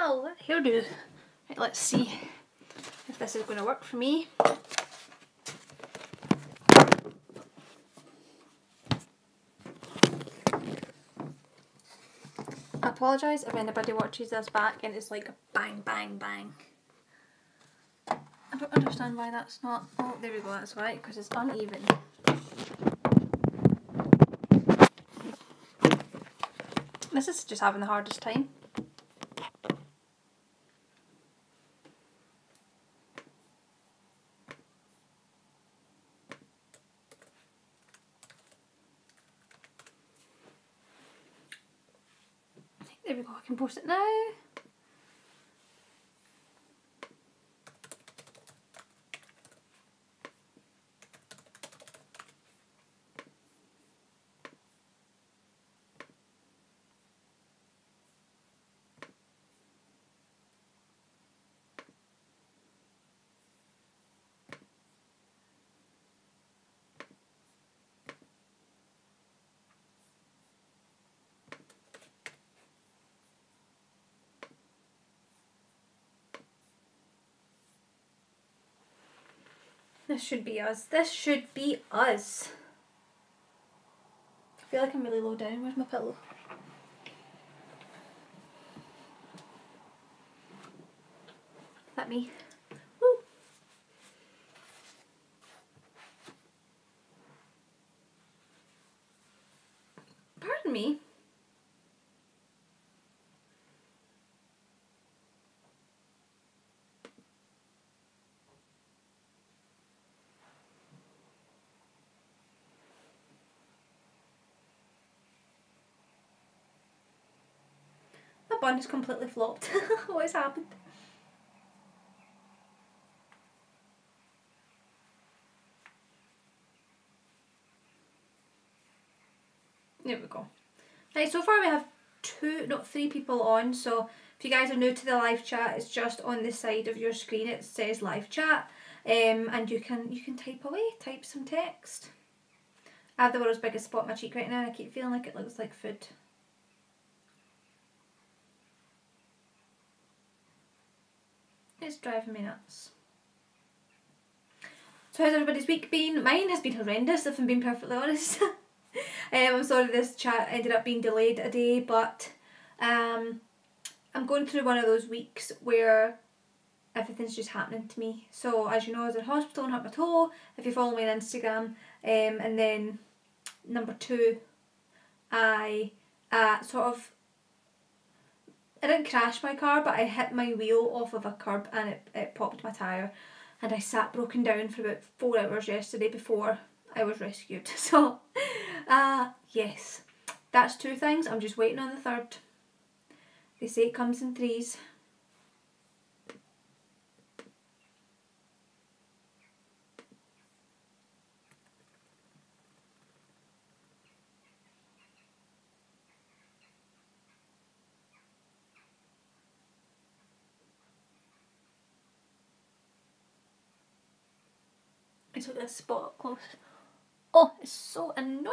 Well, hairdo. Right, let's see if this is going to work for me. I apologise if anybody watches this back and it's like bang, bang, bang. I don't understand why that's not... Oh, there we go, that's why, because it's uneven. This is just having the hardest time. There we go, I can post it now. This should be us. This should be us. I feel like I'm really low down. Where's my pillow? Is that me? Woo. Pardon me. My bun is completely flopped. What has happened? There we go. Right, so far we have three people on, so if you guys are new to the live chat, it's just on the side of your screen it says live chat, and you can type away, type some text. I have the world's biggest spot on my cheek right now and I keep feeling like it looks like food. It's driving me nuts. So how's everybody's week been? Mine has been horrendous if I'm being perfectly honest. I'm sorry this chat ended up being delayed a day, but I'm going through one of those weeks where everything's just happening to me. So as you know, I was in hospital and hurt my toe, if you follow me on Instagram, and then number two, I didn't crash my car, but I hit my wheel off of a curb and it popped my tyre, and I sat broken down for about 4 hours yesterday before I was rescued. So yes, that's two things. I'm just waiting on the third. They say it comes in threes. I took this spot up close. Oh, it's so annoying.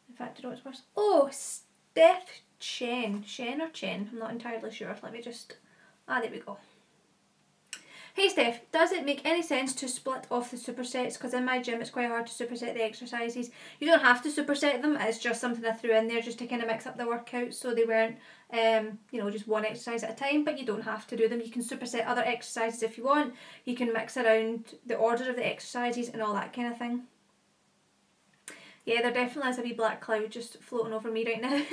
In fact, you know what's worse? Oh, Steph Chen. Shen or Chen? I'm not entirely sure. Let me just... there we go. Hey Steph, does it make any sense to split off the supersets? Because in my gym it's quite hard to superset the exercises. You don't have to superset them, it's just something I threw in there just to kind of mix up the workouts so they weren't, you know, just one exercise at a time, but you don't have to do them. You can superset other exercises if you want. You can mix around the order of the exercises and all that kind of thing. Yeah, there definitely is a wee black cloud just floating over me right now.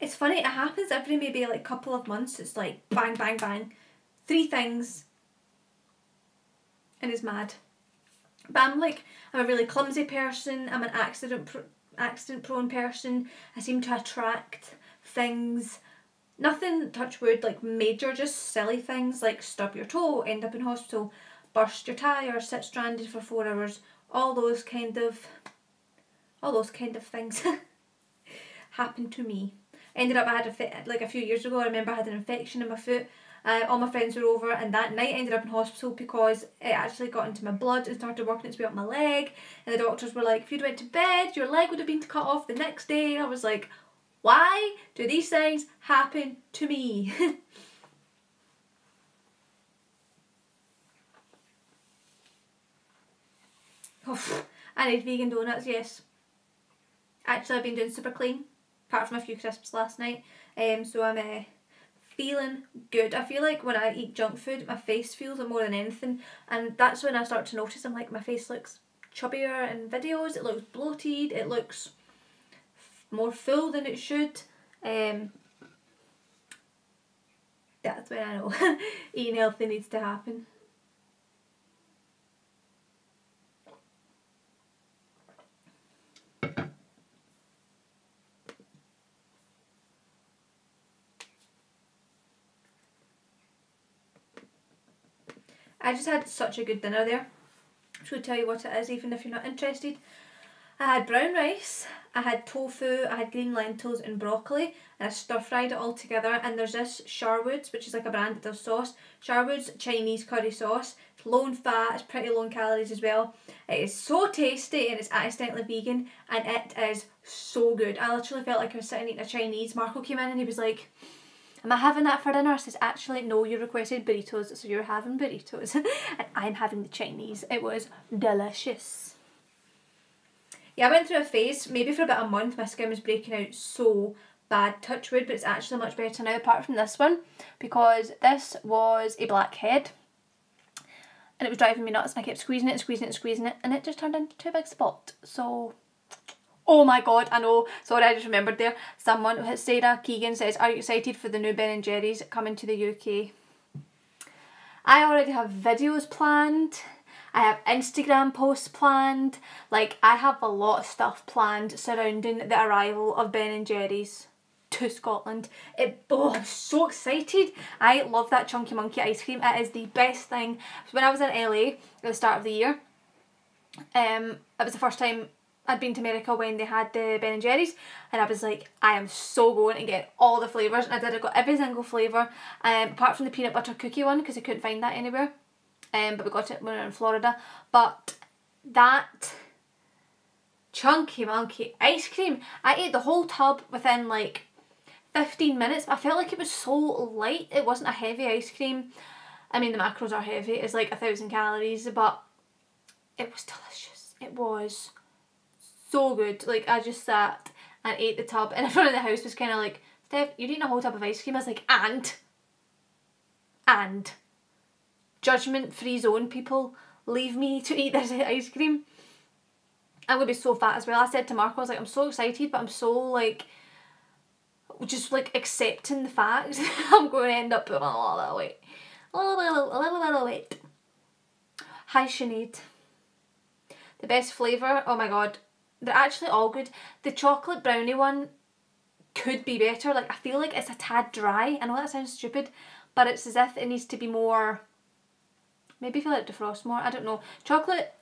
It's funny, it happens every maybe like couple of months. It's like bang, bang, bang. 3 things. And it's mad. But I'm a really clumsy person. I'm an accident prone person. I seem to attract things. Nothing, touch wood, like major, just silly things like stub your toe, end up in hospital, burst your tyre, sit stranded for 4 hours. All those kind of things happen to me. Ended up, I had a few years ago, I remember I had an infection in my foot All my friends were over, and that night I ended up in hospital because it actually got into my blood and started working its way up my leg, and the doctors were like, if you'd went to bed, your leg would have been cut off the next day. And I was like, why do these things happen to me? Oh, I need vegan donuts, yes. Actually, I've been doing super clean, apart from a few crisps last night. So I'm feeling good. I feel like when I eat junk food, my face feels it more than anything, and that's when I start to notice I'm like, my face looks chubbier in videos, it looks bloated, it looks more full than it should. That's when I know eating healthy needs to happen. I just had such a good dinner there. I'm just going to tell you what it is, even if you're not interested. I had brown rice, I had tofu, I had green lentils and broccoli, and I stir-fried it all together. And there's this Sharwood's, which is like a brand that does sauce. Sharwood's Chinese curry sauce. It's low in fat, it's pretty low in calories as well. It is so tasty, and it's accidentally vegan, and it is so good. I literally felt like I was sitting eating a Chinese. Marco came in and he was like, am I having that for dinner? I says, actually, no, you requested burritos, so you're having burritos. And I'm having the Chinese. It was delicious. Yeah, I went through a phase, maybe for about a month, my skin was breaking out so bad, touch wood, but it's actually much better now, apart from this one, because this was a blackhead, and it was driving me nuts, and I kept squeezing it, and it just turned into a big spot. So, oh my god, I know, sorry, I just remembered there, someone, Sarah Keegan says, are you excited for the new Ben & Jerry's coming to the UK? I already have videos planned, I have Instagram posts planned, like I have a lot of stuff planned surrounding the arrival of Ben & Jerry's to Scotland. I'm so excited. I love that Chunky Monkey ice cream. It is the best thing. When I was in LA at the start of the year, it was the first time I'd been to America when they had the Ben & Jerry's, and I was like, I am so going to get all the flavours, and I got every single flavour, apart from the peanut butter cookie one because I couldn't find that anywhere. But we got it when we were in Florida. But that Chunky Monkey ice cream, I ate the whole tub within like 15 minutes. I felt like it was so light. It wasn't a heavy ice cream. I mean, the macros are heavy. It's like 1,000 calories, but it was delicious. It was so good. Like, I just sat and ate the tub, and everyone in the house was kind of like, Steph, you're eating a whole tub of ice cream. I was like, and judgment-free zone, people, leave me to eat this ice cream. I'm going to be so fat as well. I said to Marco, I was like, I'm so excited, but I'm so like, just like accepting the fact I'm going to end up putting on a lot of weight. A little bit of weight. Hi Sinead. The best flavour, oh my god, they're actually all good. The chocolate brownie one could be better. Like, I feel like it's a tad dry. I know that sounds stupid, but it's as if it needs to be more, maybe if you let it defrost more, I don't know. Chocolate,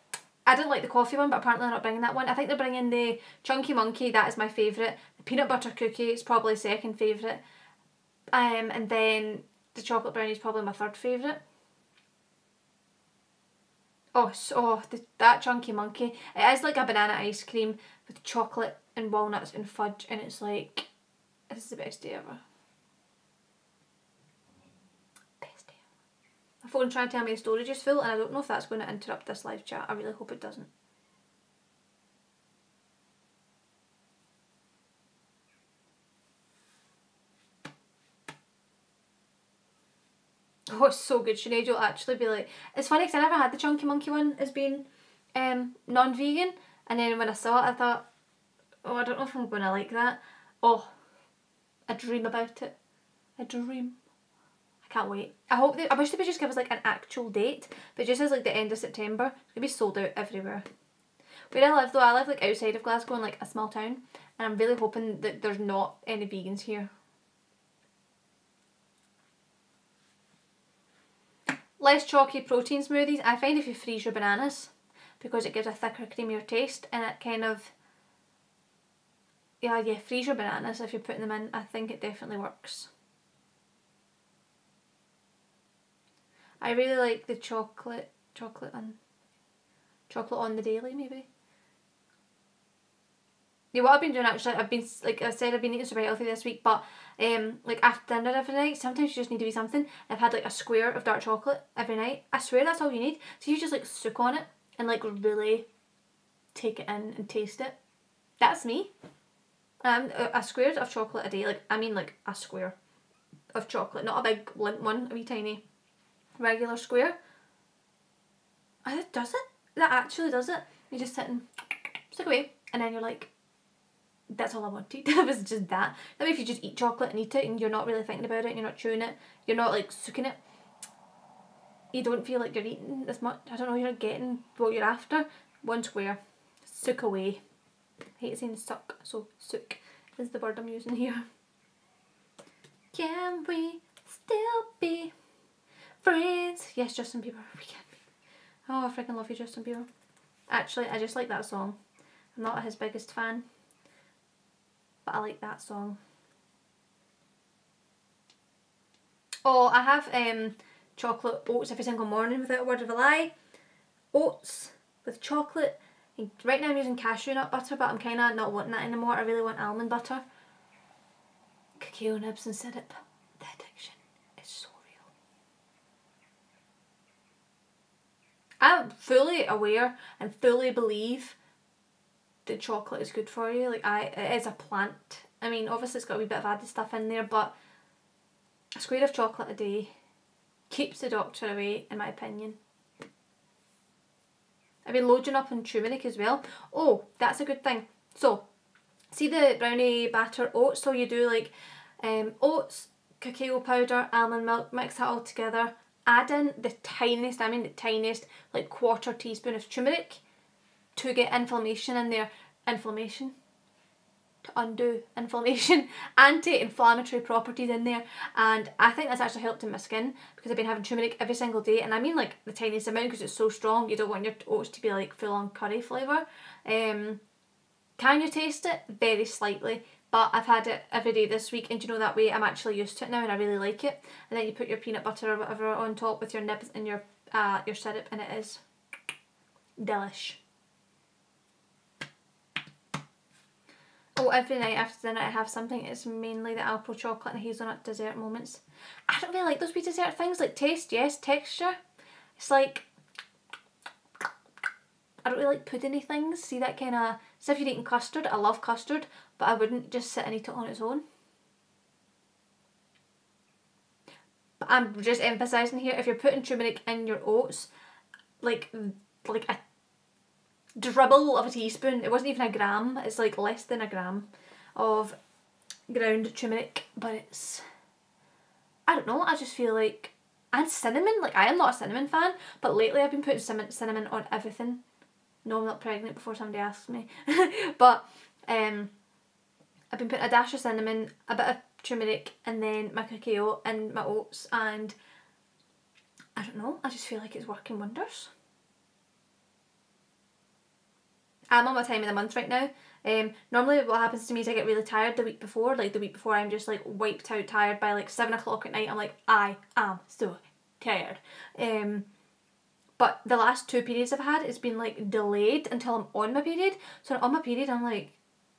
I didn't like the coffee one, but apparently they're not bringing that one. I think they're bringing the Chunky Monkey, that is my favourite. The peanut butter cookie is probably second favourite. And then the chocolate brownie is probably my third favourite. That Chunky Monkey. It is like a banana ice cream with chocolate and walnuts and fudge, and it's like, this is the best day ever. Best day ever. My phone's trying to tell me the storage is full, and I don't know if that's going to interrupt this live chat. I really hope it doesn't. Oh, it's so good. Sinead, you'll actually be like... It's funny because I never had the Chunky Monkey one as being non-vegan, and then when I saw it I thought, oh, I don't know if I'm going to like that. Oh, I dream about it. I dream. I can't wait. I wish they would just give us like an actual date, but just as like the end of September. It's going to be sold out everywhere. Where I live though, I live like outside of Glasgow in like a small town, and I'm really hoping that there's not any vegans here. Less chalky protein smoothies. I find if you freeze your bananas, because it gives a thicker, creamier taste, and it kind of, yeah, freeze your bananas if you're putting them in. I think it definitely works. I really like the chocolate on the daily, maybe. Yeah, what I've been doing actually, I've been, like I said, I've been eating super healthy this week, but like after dinner every night, sometimes you just need to be something. I've had like a square of dark chocolate every night. I swear that's all you need. So you just like soak on it and like really take it in and taste it. That's me. A square of chocolate a day, like I mean like a square of chocolate, not a big lint one, a wee tiny regular square. And it does it. That actually does it. You just sit and stick away, and then you're like, that's all I wanted. It was just that. That way if you just eat chocolate and eat it and you're not really thinking about it, you're not chewing it, you're not like soaking it, you don't feel like you're eating as much. I don't know, you're not getting what you're after. One square. Soak away. I hate saying suck, so soak is the word I'm using here. Can we still be friends? Yes, Justin Bieber, we can be. Oh, I freaking love you, Justin Bieber. Actually, I just like that song. I'm not his biggest fan, but I like that song. Oh, I have chocolate oats every single morning without a word of a lie. Oats with chocolate. Right now I'm using cashew nut butter, but I'm kind of not wanting that anymore. I really want almond butter. Cacao nibs and syrup. The addiction is so real. I'm fully aware and fully believe that chocolate is good for you. Like it is a plant. I mean, obviously it's got a wee bit of added stuff in there, but a square of chocolate a day keeps the doctor away, in my opinion. I've been loading up on turmeric as well. Oh, that's a good thing. So, see the brownie batter oats? So you do like oats, cacao powder, almond milk, mix that all together. Add in the tiniest, I mean the tiniest, like 1/4 teaspoon of turmeric to get inflammation in there. Inflammation? To undo inflammation. Anti-inflammatory properties in there. And I think that's actually helped in my skin because I've been having turmeric every single day. And I mean like the tiniest amount because it's so strong. You don't want your oats to be like full on curry flavour. Can you taste it? Very slightly. But I've had it every day this week, and you know, that way I'm actually used to it now and I really like it. And then you put your peanut butter or whatever on top with your nibs and your syrup, and it is delish. Oh, every night after dinner I have something. It's mainly the Alpro chocolate and hazelnut dessert moments. I don't really like those wee dessert things. Like taste, yes. Texture, it's like, I don't really like puddingy things. See that kind of, so if you're eating custard, I love custard, but I wouldn't just sit and eat it on its own. But I'm just emphasising here, if you're putting turmeric in your oats, like a dribble of a teaspoon, it wasn't even a gram, it's like less than a gram of ground turmeric, but it's, I don't know, I just feel like, and cinnamon, like I am not a cinnamon fan, but lately I've been putting cinnamon on everything. No, I'm not pregnant before somebody asks me. But I've been putting a dash of cinnamon, a bit of turmeric, and then my cacao and my oats, and I don't know, I just feel like it's working wonders. I'm on my time of the month right now. Normally what happens to me is I get really tired the week before. Like the week before I'm just like wiped out tired by like 7 o'clock at night. I'm like, I am so tired. But the last 2 periods I've had, it's been like delayed until I'm on my period. So on my period I'm like,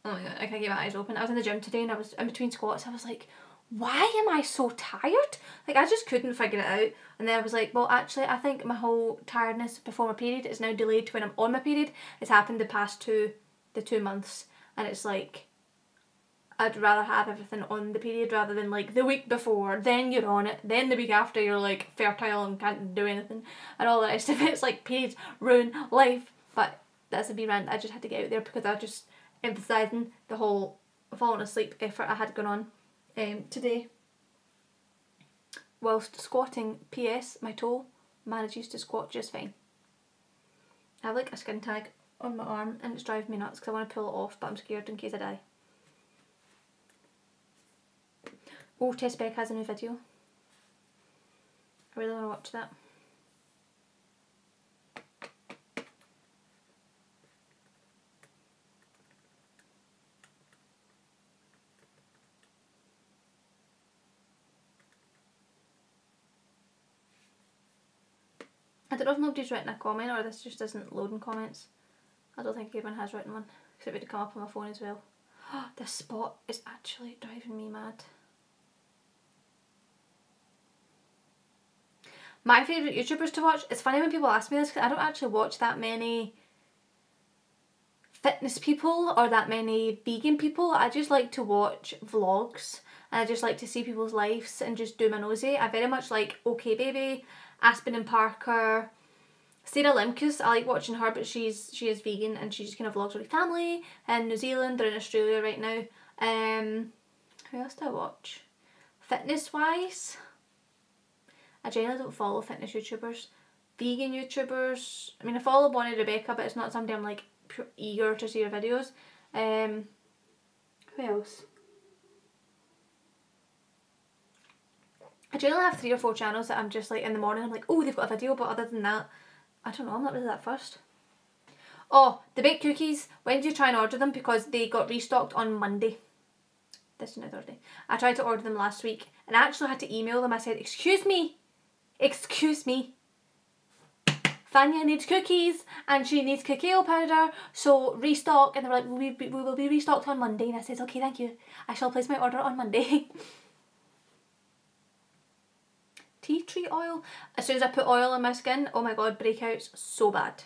oh my god, I can't get my eyes open. I was in the gym today and I was in between squats. I was like, why am I so tired? Like I just couldn't figure it out. And then I was like, well actually I think my whole tiredness before my period is now delayed to when I'm on my period. It's happened the past 2 months, and it's like, I'd rather have everything on the period rather than like the week before, then you're on it, then the week after you're like fertile and can't do anything and all the rest of it. It's like periods ruin life. But that's a wee rant I just had to get out there because I was just emphasising the whole falling asleep effort I had going on today whilst squatting. PS, my toe manages to squat just fine. I have like a skin tag on my arm and it's driving me nuts because I want to pull it off, but I'm scared in case I die. Oh, Tess Beck has a new video. I really want to watch that. I don't know if nobody's written a comment or this just isn't loading comments. I don't think anyone has written one, because it would have come up on my phone as well. This spot is actually driving me mad. My favourite YouTubers to watch, it's funny when people ask me this because I don't actually watch that many fitness people or that many vegan people. I just like to watch vlogs and I just like to see people's lives and just do my nosy. I very much like OK Baby, Aspen and Parker, Sarah Lemkus. I like watching her, but she is vegan and she just kind of vlogs with her family in New Zealand. They're in Australia right now. Who else do I watch? Fitness wise, I generally don't follow fitness YouTubers. Vegan YouTubers, I mean I follow Bonnie Rebecca, but it's not somebody I'm like eager to see her videos. Who else? I generally have 3 or 4 channels that I'm just like in the morning I'm like, oh, they've got a video, but other than that, I don't know, I'm not really that fussed. Oh, the baked cookies, when do you try and order them? Because they got restocked on Monday. This is now Thursday. I tried to order them last week and I actually had to email them. I said, excuse me, Fania needs cookies and she needs cacao powder, so restock. And they were like, we will be restocked on Monday. And I said, okay, thank you. I shall place my order on Monday. Tea tree oil. As soon as I put oil on my skin, oh my god, breakouts so bad.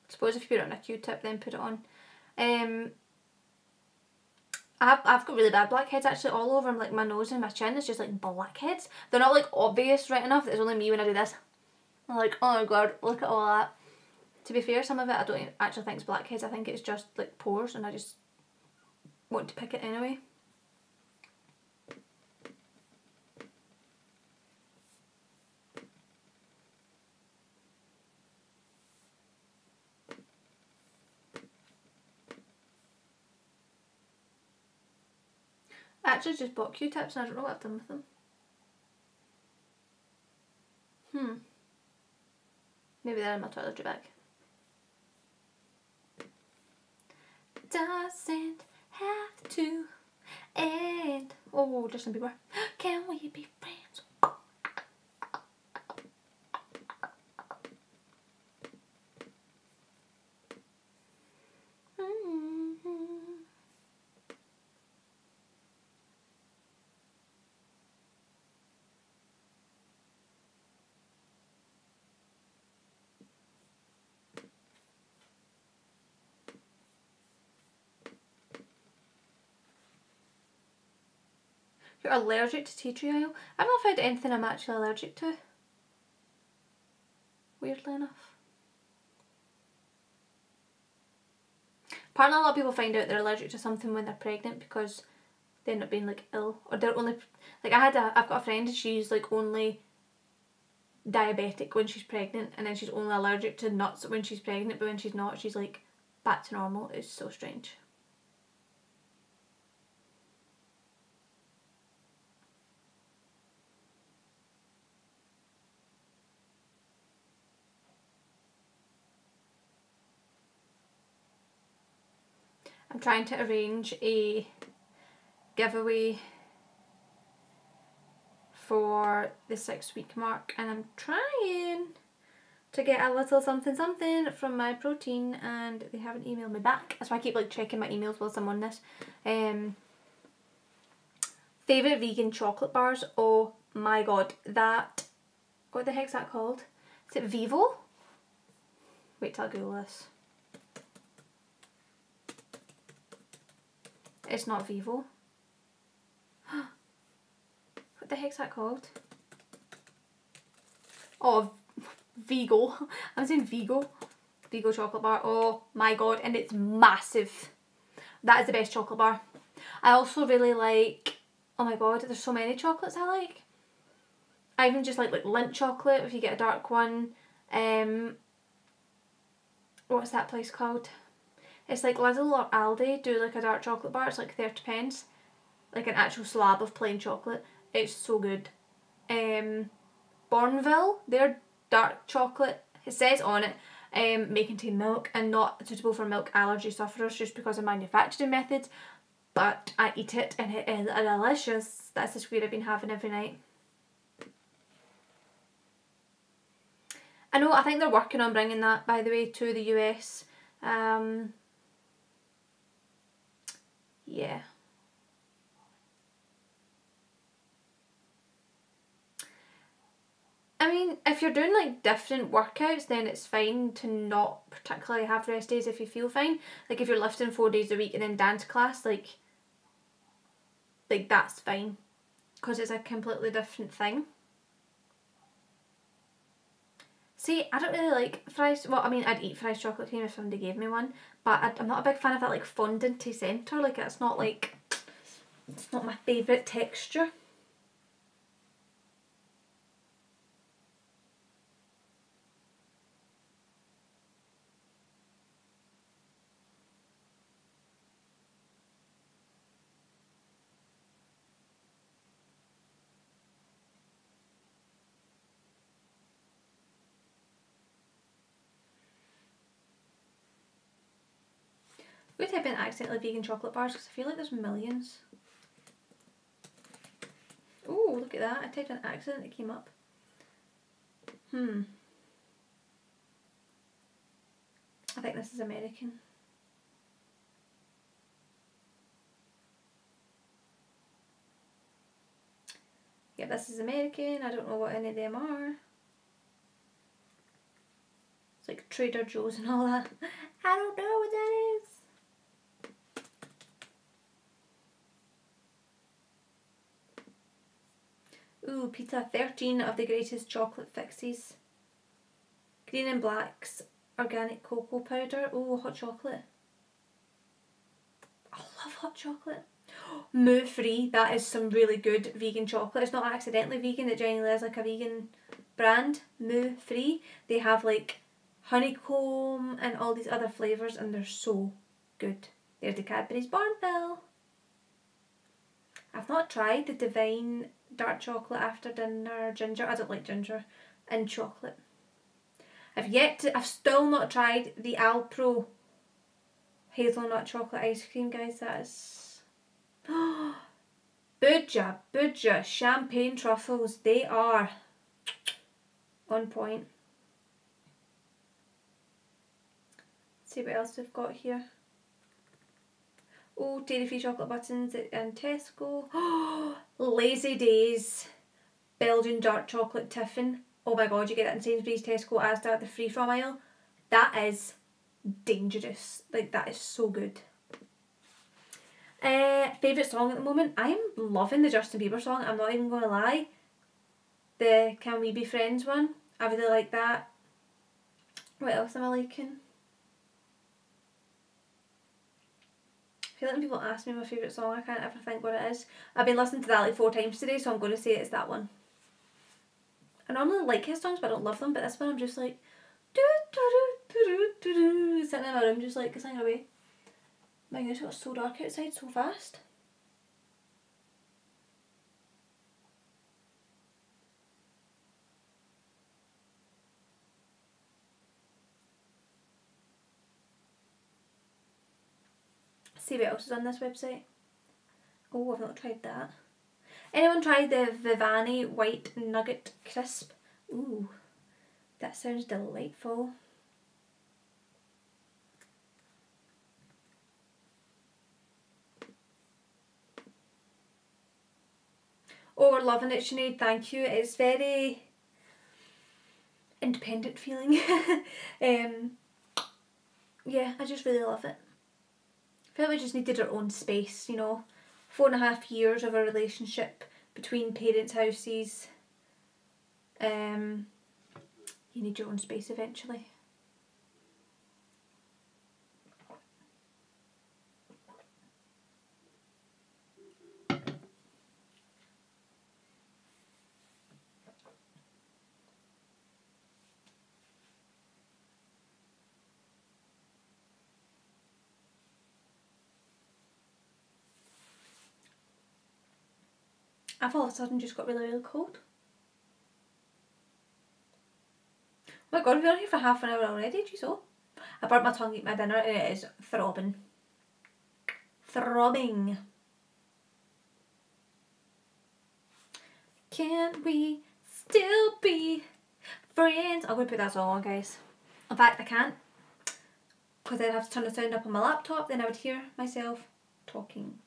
I suppose if you put it on a Q-tip, then put it on. I've got really bad blackheads actually all over like my nose and my chin. It's just like blackheads. They're not like obvious right enough. It's only me when I do this. I'm like, oh my god, look at all that. To be fair, some of it I don't actually think it's blackheads. I think it's just like pores and I just want to pick it anyway. I actually just bought Q-tips and I don't know what I've done with them. Maybe they're in my toiletry bag. Doesn't have to end. Oh, Justin Bieber. Can we be friends? You're allergic to tea tree oil? I've not found anything I'm actually allergic to. Weirdly enough. Apparently a lot of people find out they're allergic to something when they're pregnant because they end up being like ill. Or they're only, like I've got a friend and she's like only diabetic when she's pregnant and then she's only allergic to nuts when she's pregnant, but when she's not she's like back to normal. It's so strange. I'm trying to arrange a giveaway for the 6-week mark and I'm trying to get a little something from my protein and they haven't emailed me back. That's why I keep like checking my emails whilst I'm on this. Favourite vegan chocolate bars? Oh my god, that, what the heck's that called? Is it Vivo? Wait till I Google this. It's not Vivo. What the heck's that called? Oh, Vigo. I'm saying Vigo. Vigo chocolate bar. Oh my god, and it's massive. That is the best chocolate bar. I also really like, oh my god, there's so many chocolates I like. I even just like Lindt chocolate if you get a dark one. What's that place called? It's like Lidl or Aldi do like a dark chocolate bar. It's like 30 pence. Like an actual slab of plain chocolate. It's so good. Bournville, their dark chocolate, it says on it, may contain milk and not suitable for milk allergy sufferers just because of manufacturing methods. But I eat it and it is delicious. That's the square I've been having every night. I know, I think they're working on bringing that, by the way, to the US. Yeah. I mean, if you're doing like different workouts, then it's fine to not particularly have rest days if you feel fine. Like if you're lifting 4 days a week and then dance class, like that's fine, because it's a completely different thing. See, I don't really like fries. Well, I mean, I'd eat fries chocolate cream if somebody gave me one, but I'm not a big fan of that like fondant-y centre. Like it's not my favourite texture. I'm going to type in accidentally vegan chocolate bars because I feel like there's millions. Oh, look at that. I typed an accident, it came up. I think this is American. Yeah, this is American. I don't know what any of them are. It's like Trader Joe's and all that. I don't know what that is. Ooh, pizza. 13 of the greatest chocolate fixes. Green and blacks, organic cocoa powder. Ooh, hot chocolate. I love hot chocolate. Moo free, that is some really good vegan chocolate. It's not accidentally vegan, it genuinely is like a vegan brand. Moo free. They have like honeycomb and all these other flavours and they're so good. There's the Cadbury's Barnville. I've not tried the Divine dark chocolate after dinner ginger. I don't like ginger in chocolate. I've still not tried the Alpro hazelnut chocolate ice cream, guys. That is Buja champagne truffles. They are on point. Let's see what else we've got here. Oh, dairy-free chocolate buttons in Tesco. Lazy Days Belgian dark chocolate tiffin. Oh my god, you get that in Sainsbury's, Tesco, Asda, the free from aisle. That is dangerous. Like, that is so good. Favourite song at the moment? I'm loving the Justin Bieber song, I'm not even going to lie. The Can We Be Friends one. I really like that. What else am I liking? I feel like when people ask me my favourite song, I can't ever think what it is. I've been listening to that like 4 times today, so I'm going to say it's that one. I normally like his songs, but I don't love them, but this one I'm just like sitting in my room just like singing away. My goodness, it got so dark outside so fast. See what else is on this website. Oh, I've not tried that. Anyone tried the Vivani White Nugget Crisp? Ooh, that sounds delightful. Oh, we're loving it, Sinead, thank you. It's very independent feeling. Yeah, I just really love it. I feel like we just needed our own space, you know. 4.5 years of a relationship between parents' houses. You need your own space eventually. I've all of a sudden just got really, really cold. Oh my god, we've been on here for half an hour already, geez oh. I burnt my tongue eating my dinner and it is throbbing. Throbbing. Can we still be Friends. I'm going to put that song on, guys. In fact, I can't, because I'd have to turn the sound up on my laptop, then I would hear myself talking.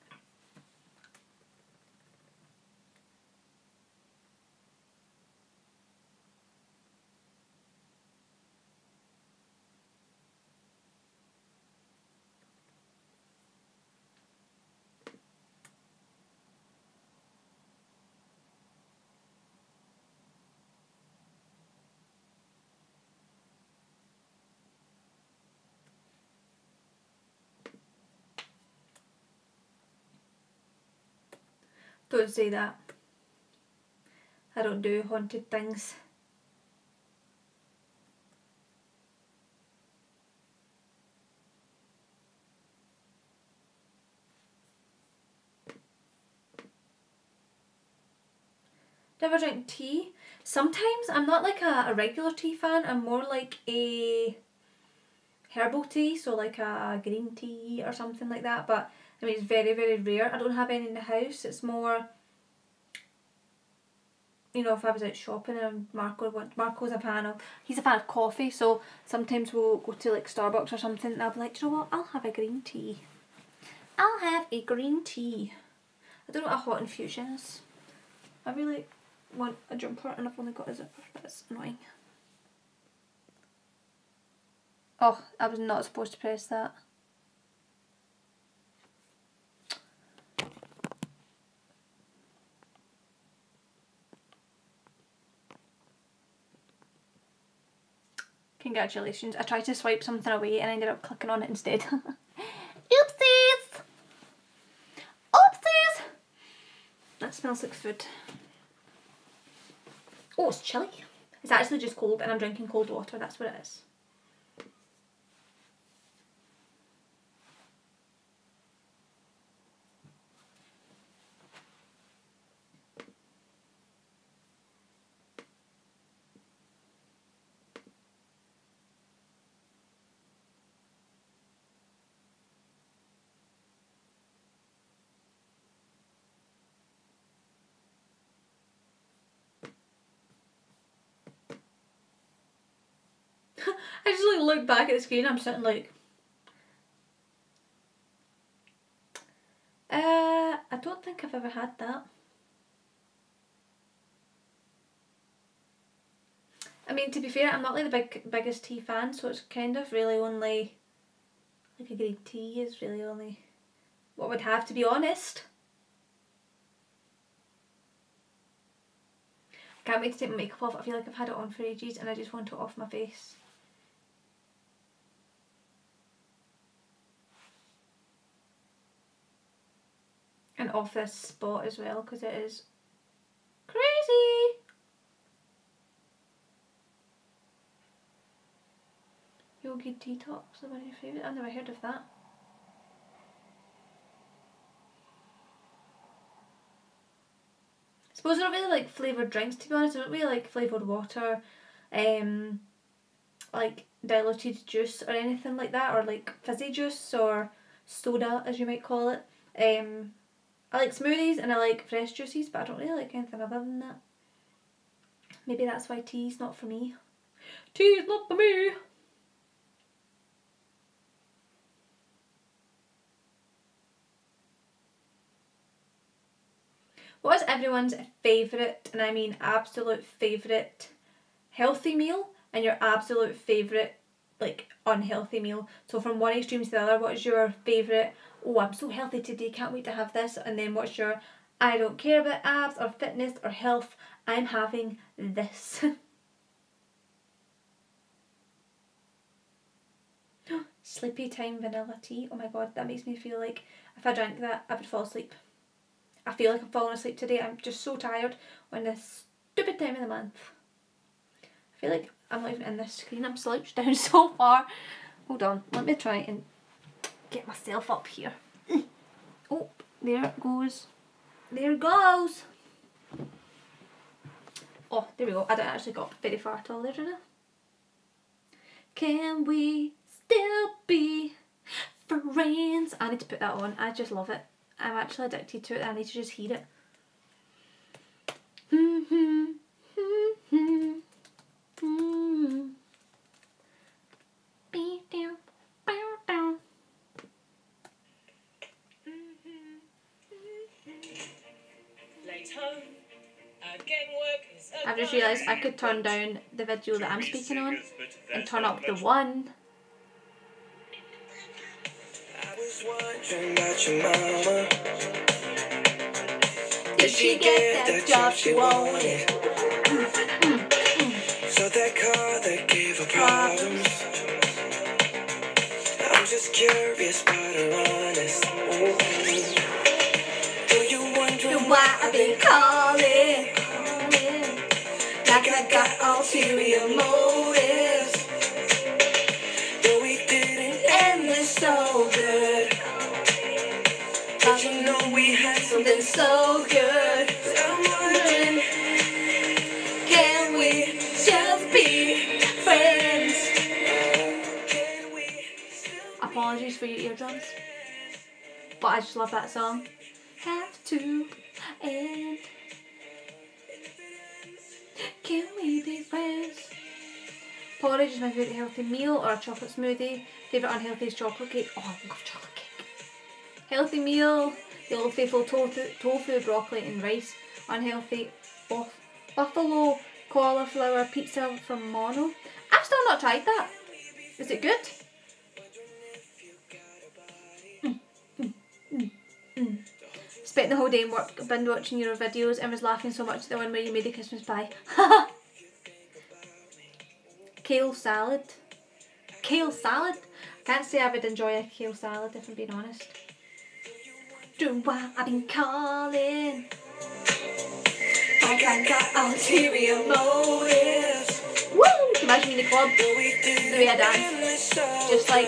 Don't say that. I don't do haunted things. Do you ever drink tea? Sometimes. I'm not like a regular tea fan. I'm more like a herbal tea, so like a green tea or something like that. But I mean, it's very, very rare. I don't have any in the house. It's more, you know, if I was out shopping and Marco's a fan of, he's a fan of coffee, so sometimes we'll go to like Starbucks or something and I'll be like, do you know what, I'll have a green tea. I'll have a green tea. I don't know what a hot infusion is. I really want a jumper and I've only got a zipper. That's annoying. Oh, I was not supposed to press that. Congratulations. I tried to swipe something away and I ended up clicking on it instead. Oopsies! Oopsies! That smells like food. Oh, it's chilly. It's actually just cold and I'm drinking cold water. That's what it is. I just like look back at the screen, I'm sitting like, I don't think I've ever had that. I mean, to be fair, I'm not like the biggest tea fan, so it's kind of really only, like a green tea is really only what would have, to be honest. I can't wait to take my makeup off. I feel like I've had it on for ages and I just want it off my face. And off this spot as well, because it is crazy. Yogi Detox, one of your favourite? I've never heard of that. I suppose I don't really like flavoured drinks, to be honest. I don't really like flavoured water, like diluted juice or anything like that, or like fizzy juice or soda as you might call it. I like smoothies and I like fresh juices, but I don't really like anything other than that. Maybe that's why tea's not for me. Tea's not for me! What is everyone's favourite, and I mean absolute favourite, healthy meal and your absolute favourite like unhealthy meal? So from one extreme to the other, what is your favourite, oh I'm so healthy today, can't wait to have this, and then what's your, I don't care about abs or fitness or health, I'm having this. Sleepy time vanilla tea, oh my god, that makes me feel like if I drank that I would fall asleep. I feel like I'm falling asleep today. I'm just so tired on this stupid time of the month. I feel like I'm not even in this screen. I'm slouched down so far. Hold on. Let me try and get myself up here. Oh, there it goes. There it goes. Oh, there we go. I didn't actually got very far at all there, did I? Can we still be friends? I need to put that on. I just love it. I'm actually addicted to it. I need to just hear it. just realised I could turn down the video that I'm speaking on and turn up the one. I was wondering about your mama. Did she get that job she wanted? So that car that gave her problems. I'm just curious about her honest. Do you wonder Why I've been calling? Like I got ulterior motives. though we didn't And they're so good. but you know we had Something so good. I'm wondering, Can we just be friends? can we still Apologies for your eardrums, but I just love that song. Have to end. Can we be friends? Porridge is my favourite healthy meal, or a chocolate smoothie. Favourite unhealthy is chocolate cake. Oh, I love chocolate cake. Healthy meal, the Old Faithful tofu, broccoli and rice. Unhealthy, buffalo cauliflower pizza from Mono. I've still not tried that. Is it good? Spent the whole day in work, binge watching your videos and was laughing so much at the one where you made a Christmas pie. Kale salad. Kale salad? I can't say I would enjoy a kale salad if I'm being honest. Do why I've been calling. Like I got ulterior motives. Woo! Imagine me in the club, though we the way I dance. didn't so Just like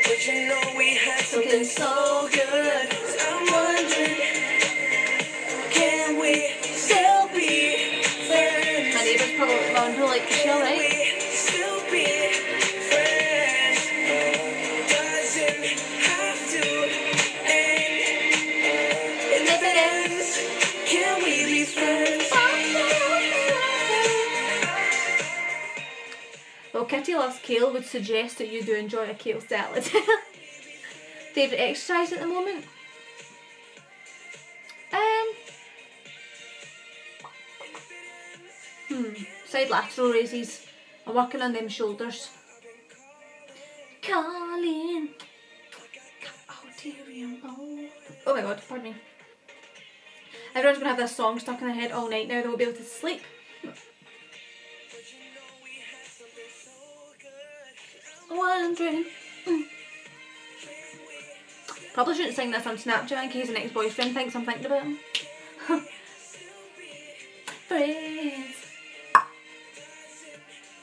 but you know we had something so good. I'm wondering, can we still be friends? My neighbour's probably going to like, is she alright? We still be friends. Doesn't have to end. And if it ends, can we be friends? Well, Kitty loves kale would suggest that you do enjoy a kale salad. Favourite exercise at the moment? Side lateral raises. I'm working on them shoulders. Calling. Oh my god, pardon me. Everyone's gonna have this song stuck in their head all night now, they won't be able to sleep. Wondering. Probably shouldn't sing this on Snapchat in case an ex-boyfriend thinks I'm thinking about him. Friends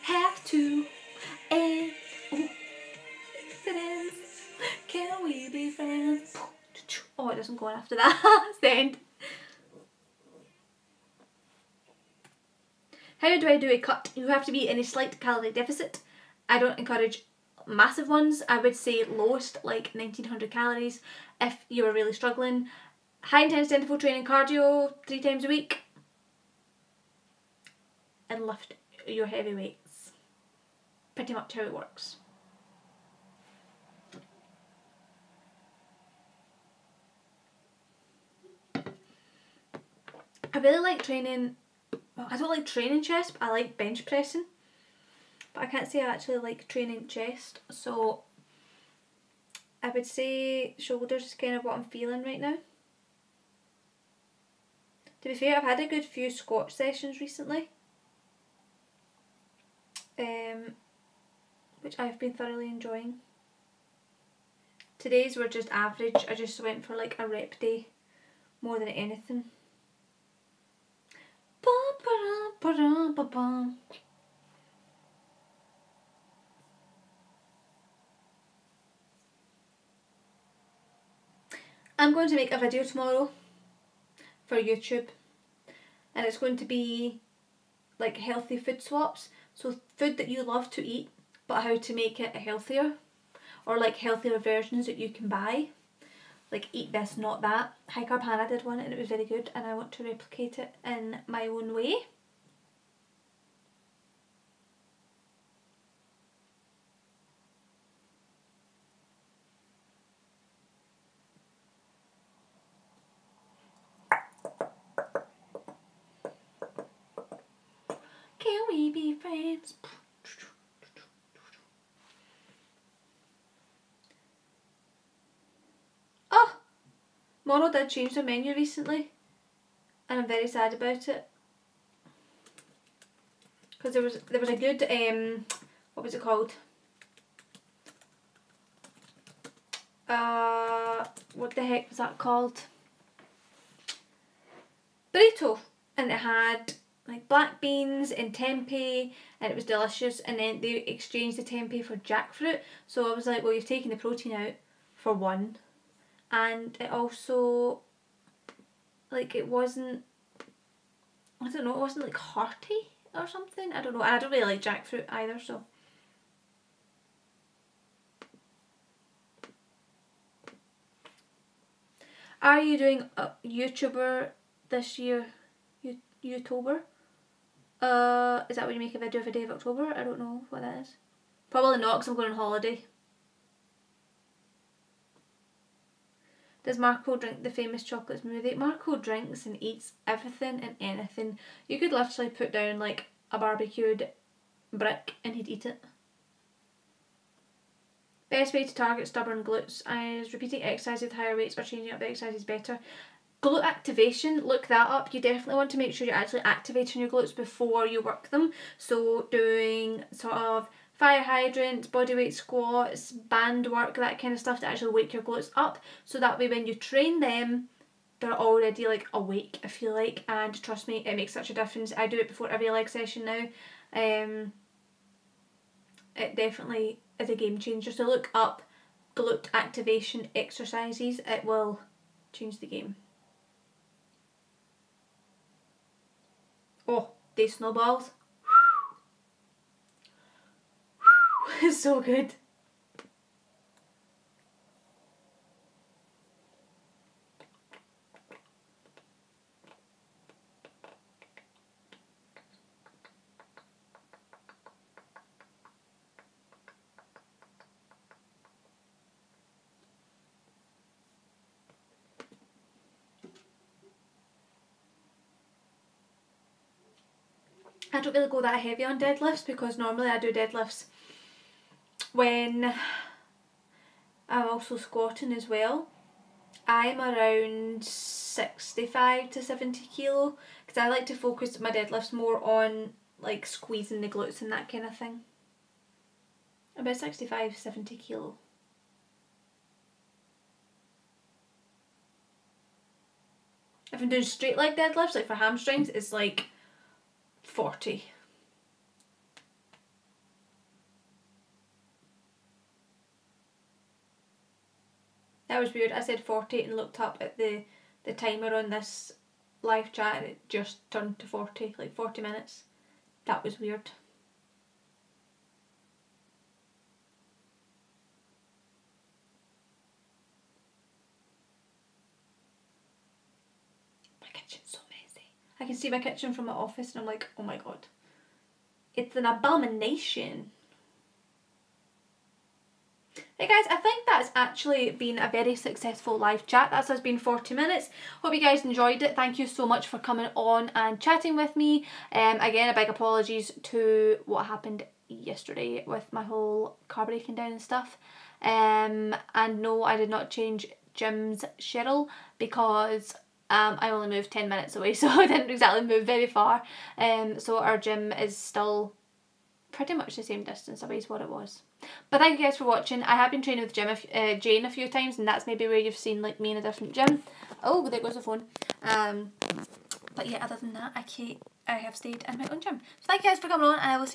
have to end. Friends, can we be friends? Oh, it doesn't go on after that. It's the end. How do I do a cut? You have to be in a slight calorie deficit. I don't encourage massive ones. I would say lowest, like 1900 calories if you are really struggling. High intensity interval training, cardio 3 times a week, and lift your heavy weights. Pretty much how it works. I really like training, well, I don't like training chest, but I like bench pressing. But I can't say I actually like training chest, so I would say shoulders is kind of what I'm feeling right now. To be fair, I've had a good few squat sessions recently, which I've been thoroughly enjoying. Today's were just average. I just went for like a rep day more than anything. I'm going to make a video tomorrow for YouTube, and it's going to be like healthy food swaps, so food that you love to eat but how to make it healthier, or like healthier versions that you can buy, like eat this not that. High Carb Hannah did one and it was very good, and I want to replicate it in my own way. friends. Oh! Mono did change their menu recently. And I'm very sad about it. Because there was a good, what was it called? What the heck was that called? Burrito. And it had like black beans and tempeh, and it was delicious. And then they exchanged the tempeh for jackfruit. So I was like, well, you've taken the protein out for one. And it also, like, it wasn't, I don't know, it wasn't like hearty or something. I don't know. And I don't really like jackfruit either, so. Are you doing a YouTuber this year? YouTuber? Is that when you make a video every day of October? I don't know what that is. Probably not, because I'm going on holiday. Does Marco drink the famous chocolate smoothie? Marco drinks and eats everything and anything. You could literally put down like a barbecued brick and he'd eat it. Best way to target stubborn glutes is repeating exercise with higher weights or changing up the exercises better. Glute activation, look that up. You definitely want to make sure you're actually activating your glutes before you work them. So doing sort of fire hydrants, bodyweight squats, band work, that kind of stuff to actually wake your glutes up. So that way when you train them, they're already like awake, I feel like. And trust me, it makes such a difference. I do it before every leg session now. It definitely is a game changer. So look up glute activation exercises. It will change the game. Oh, they snowballs. It's so good. I don't really go that heavy on deadlifts because normally I do deadlifts when I'm also squatting as well. I'm around 65 to 70 kilo because I like to focus my deadlifts more on like squeezing the glutes and that kind of thing. About 65, 70 kilo. If I'm doing straight leg deadlifts, like for hamstrings, it's like 40. That was weird. I said 40 and looked up at the timer on this live chat and it just turned to 40, like 40 minutes. That was weird. My kitchen's so messy. I can see my kitchen from my office and I'm like, oh my god. It's an abomination. Hey guys, I think that's actually been a very successful live chat. That has been 40 minutes. Hope you guys enjoyed it. Thank you so much for coming on and chatting with me. Again, a big apologies to what happened yesterday with my whole car breaking down and stuff. And no, I did not change Jim's schedule because I only moved 10 minutes away, so I didn't exactly move very far. So our gym is still pretty much the same distance away as what it was. But thank you guys for watching. I have been training with Jane a few times, and that's maybe where you've seen like me in a different gym. Oh, there goes the phone. But yeah, other than that, I have stayed in my own gym. So thank you guys for coming on, and I will see you